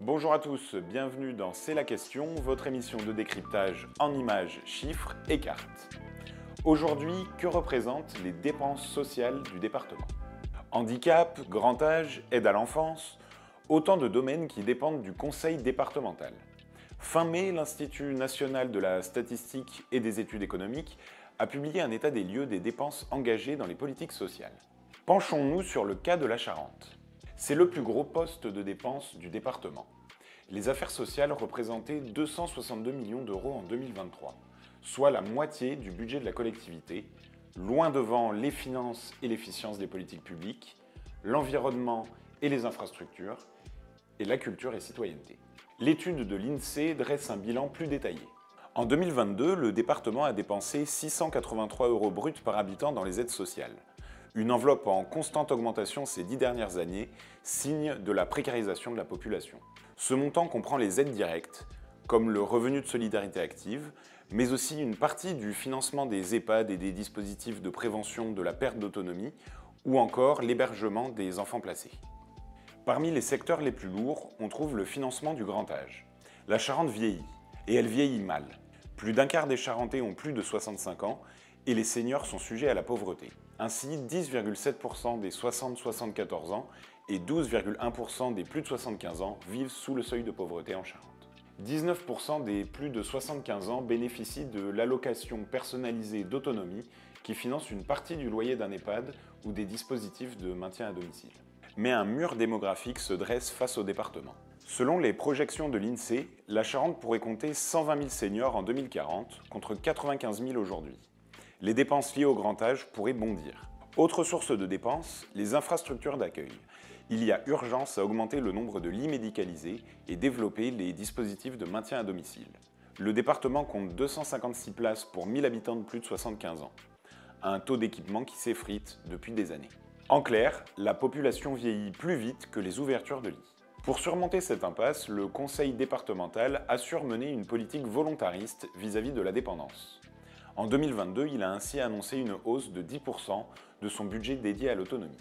Bonjour à tous, bienvenue dans C'est la question, votre émission de décryptage en images, chiffres et cartes. Aujourd'hui, que représentent les dépenses sociales du département? Handicap, grand âge, aide à l'enfance, autant de domaines qui dépendent du conseil départemental. Fin mai, l'Institut national de la statistique et des études économiques a publié un état des lieux des dépenses engagées dans les politiques sociales. Penchons-nous sur le cas de la Charente. C'est le plus gros poste de dépenses du département. Les affaires sociales représentaient 262 millions d'euros en 2023, soit la moitié du budget de la collectivité, loin devant les finances et l'efficience des politiques publiques, l'environnement et les infrastructures, et la culture et citoyenneté. L'étude de l'INSEE dresse un bilan plus détaillé. En 2022, le département a dépensé 683 euros bruts par habitant dans les aides sociales. Une enveloppe en constante augmentation ces 10 dernières années, signe de la précarisation de la population. Ce montant comprend les aides directes, comme le revenu de solidarité active, mais aussi une partie du financement des EHPAD et des dispositifs de prévention de la perte d'autonomie, ou encore l'hébergement des enfants placés. Parmi les secteurs les plus lourds, on trouve le financement du grand âge. La Charente vieillit, et elle vieillit mal. Plus d'un quart des Charentais ont plus de 65 ans, et les seniors sont sujets à la pauvreté. Ainsi, 10,7% des 60-74 ans et 12,1% des plus de 75 ans vivent sous le seuil de pauvreté en Charente. 19% des plus de 75 ans bénéficient de l'allocation personnalisée d'autonomie qui finance une partie du loyer d'un EHPAD ou des dispositifs de maintien à domicile. Mais un mur démographique se dresse face au département. Selon les projections de l'INSEE, la Charente pourrait compter 120 000 seniors en 2040 contre 95 000 aujourd'hui. Les dépenses liées au grand âge pourraient bondir. Autre source de dépenses, les infrastructures d'accueil. Il y a urgence à augmenter le nombre de lits médicalisés et développer les dispositifs de maintien à domicile. Le département compte 256 places pour 1000 habitants de plus de 75 ans. Un taux d'équipement qui s'effrite depuis des années. En clair, la population vieillit plus vite que les ouvertures de lits. Pour surmonter cette impasse, le conseil départemental assure mener une politique volontariste vis-à-vis de la dépendance. En 2022, il a ainsi annoncé une hausse de 10% de son budget dédié à l'autonomie.